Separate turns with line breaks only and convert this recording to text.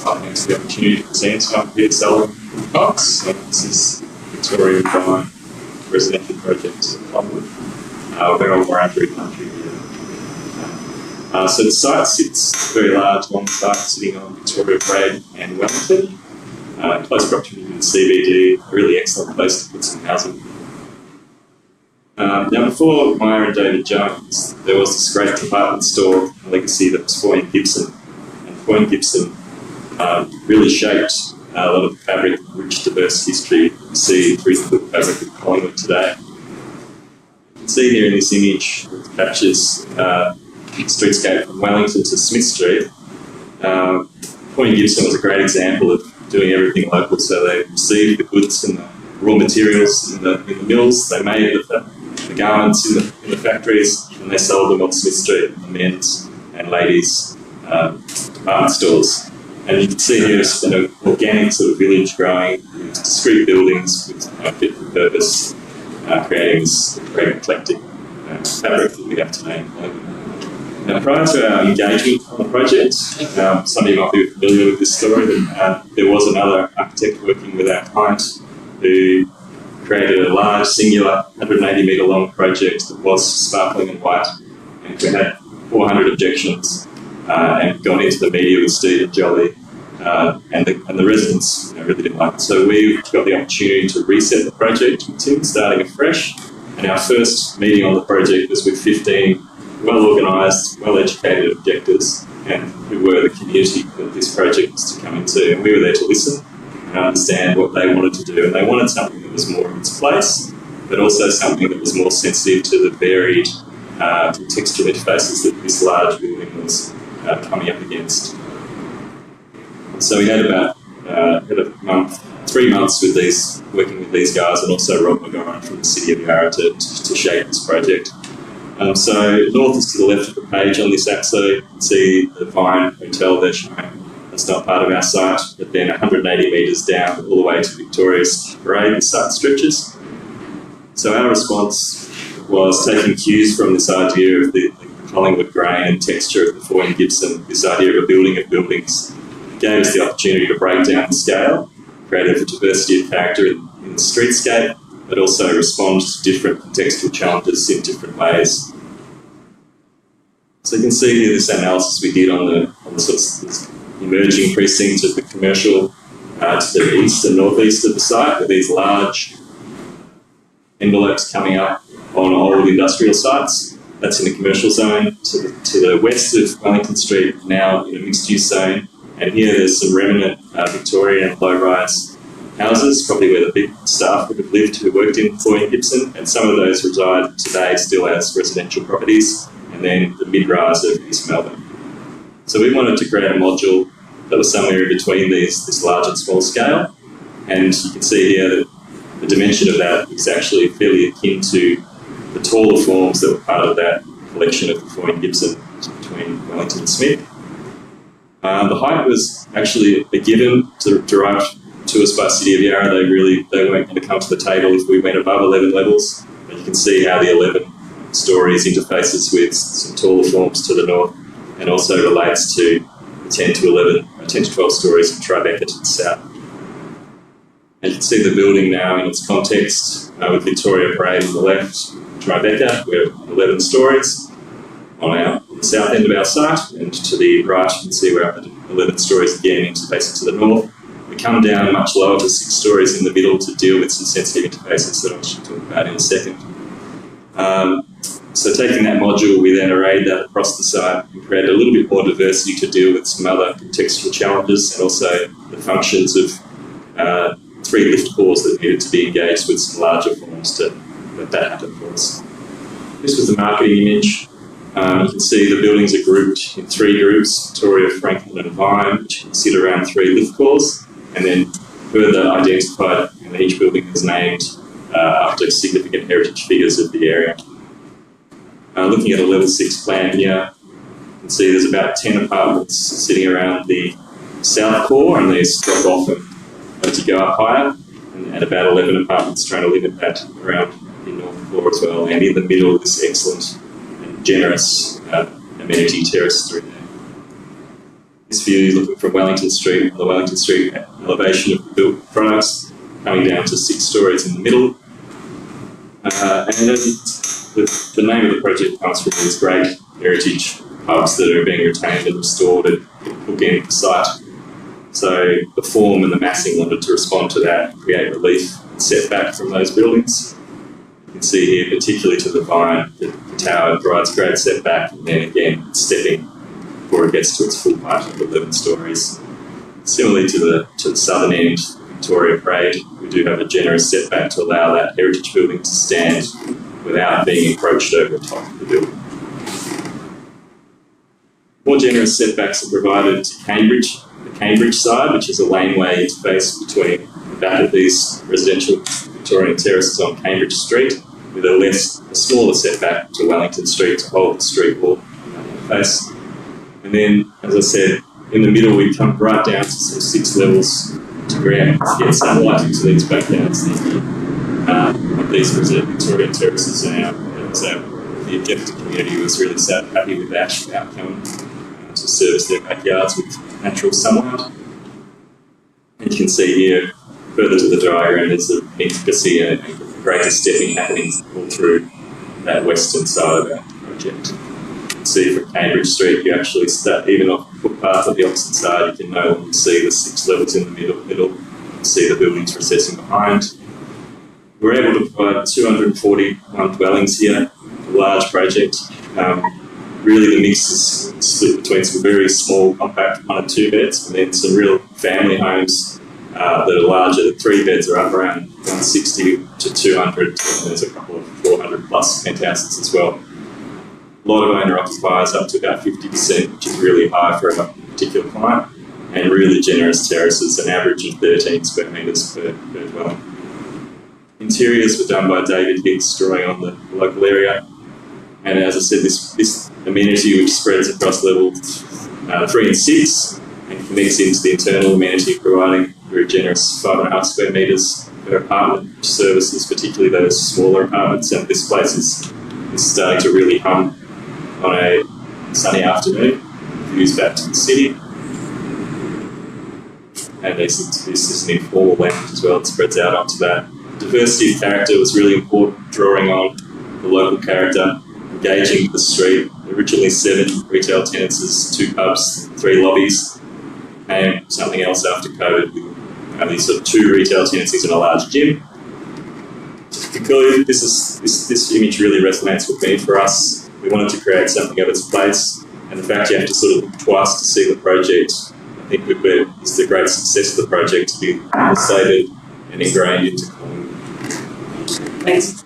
Thanks for the opportunity to present. I'm Peter Sullivan from Cox, and this is Victorian residential project Longwood. We're on around 3 country here. So the site sits a very large, long site sitting on Victoria Parade and Wellington, close proximity to the CBD, a really excellent place to put some housing. Now, before Meyer and David Jones, there was this great department store legacy that was Foy & Gibson. And Foy & Gibson really shaped a lot of the fabric, rich, diverse history you see through the fabric of Collingwood today. You can see here in this image, which captures streetscape from Wellington to Smith Street. Foy & Gibson was a great example of doing everything local, so they received the goods and the raw materials in the mills, they made the garments in the factories, and they sold them on Smith Street in the men's and ladies' department stores. And you can see here it's an organic sort of village growing with discrete buildings with fit for purpose, creating this great eclectic fabric that we have today. Now, prior to our engagement on the project, some of you might be familiar with this story, but there was another architect working with our client who created a large, singular, 180-metre long project that was sparkling and white, and who had 400 objections and gone into the media with Steve and Jolly, and the residents really didn't like it. So we got the opportunity to reset the project with Tim, starting afresh, and our first meeting on the project was with 15 well-organised, well-educated objectors, and who were the community that this project was to come into. And we were there to listen and understand what they wanted to do. And they wanted something that was more in its place, but also something that was more sensitive to the varied textual interfaces that this large building was coming up against. So we had about 3 months with working with these guys, and also Rob McGoran from the City of Yarra to shape this project. So north is to the left of the page on this axo. You can see the Vine Hotel there showing. That's not part of our site, but then 180 metres down all the way to Victoria's Parade, the site stretches. So our response was taking cues from this idea of the Collingwood grain and texture of the Foy & Gibson, this idea of a building of buildings. It gave us the opportunity to break down the scale, create a diversity of character in the streetscape, but also respond to different contextual challenges in different ways. So you can see here this analysis we did on the sort of this emerging precinct of the commercial to the east and northeast of the site, with these large envelopes coming up on old industrial sites. That's in the commercial zone. To the west of Wellington Street, now in a mixed-use zone, and here there's some remnant Victorian low-rise houses, probably where the big staff would have lived who worked in Foy & Gibson, and some of those reside today still as residential properties, and then the mid-rise of East Melbourne. So we wanted to create a module that was somewhere in between this large and small scale, and you can see here that the dimension of that is actually fairly akin to the taller forms that were part of that collection of the Foy & Gibson between Wellington and Smith. The height was actually a given derived to us by City of Yarra. They weren't going to come to the table if we went above 11 levels, but you can see how the 11 stories interfaces with some taller forms to the north, and also relates to the 10 to 12 stories of Tribeca to the south. And you can see the building now in its context with Victoria Parade on the left, Tribeca, we're 11 stories on the south end of our site, and to the right you can see we're up at 11 stories again, interfacing to the north. We come down much lower to 6 stories in the middle to deal with some sensitive interfaces that I should talk about in a second. So taking that module, we then arrayed that across the site and created a little bit more diversity to deal with some other contextual challenges, and also the functions of 3 lift cores that needed to be engaged with some larger forms to let that happen for us. This was the marketing image. You can see the buildings are grouped in 3 groups, Victoria, Franklin and Vine, which sit around 3 lift cores, and then further identified, and each building is named after significant heritage figures of the area. Looking at a level 6 plan here, you can see there's about 10 apartments sitting around the south core, and these drop off as you go up higher, and about 11 apartments trying to limit that around the north core as well, and in the middle this excellent and generous amenity terrace through there. This view looking from Wellington Street, on the Wellington Street elevation of the built products, coming down to 6 stories in the middle. And then the name of the project comes from these great heritage pubs that are being retained and restored at bookend the site. So the form and the massing wanted to respond to that, create relief and setback from those buildings. You can see here, particularly to the vine, that the tower provides great setback, and then again stepping before it gets to its full height of 11 stories. Similarly to the southern end, Victoria Parade, we do have a generous setback to allow that heritage building to stand without being encroached over the top of the building. More generous setbacks are provided to Cambridge, the Cambridge side, which is a laneway interface between the back of these residential Victorian terraces on Cambridge Street, with a smaller setback to Wellington Street to hold the street wall interface. And then, as I said, in the middle we come right down to some 6 levels to get sunlight into these backyards. These Victorian terraces now, so the objective community was really happy with that outcome to service their backyards with natural sunlight. And you can see here, further to the diagram, there's the intricacy and greater stepping happening all through that western side of our project. You can see from Cambridge Street, you actually start, even off the footpath on the opposite side, you can no longer see the 6 levels in the middle. You can see the buildings recessing behind. We're able to provide 241 dwellings here, a large project. Really the mix is split between some very small, compact 1 and 2 beds, and then some real family homes that are larger. The 3 beds are up around 160 to 200, and there's a couple of 400 plus penthouses as well. A lot of owner occupiers, up to about 50%, which is really high for a particular client, and really generous terraces, an average of 13 square metres per dwelling. Interiors were done by David Hicks, drawing on the local area. And as I said, this amenity, which spreads across levels 3 and 6 and connects into the internal amenity, providing very generous 5.5 square metres per apartment, which services particularly those smaller apartments. And this place is starting to really hum on a sunny afternoon, views back to the city. And this is an informal lounge as well that spreads out onto that. Diversity of character was really important, drawing on the local character, engaging with the street. Originally 7 retail tenancies, 2 pubs, 3 lobbies, and something else after COVID with only sort of 2 retail tenancies and a large gym. Because this image really resonates with me. For us, we wanted to create something of its place, and the fact you have to sort of look twice to see the project, I think is the great success of the project, to be stated and ingrained into common. Thanks.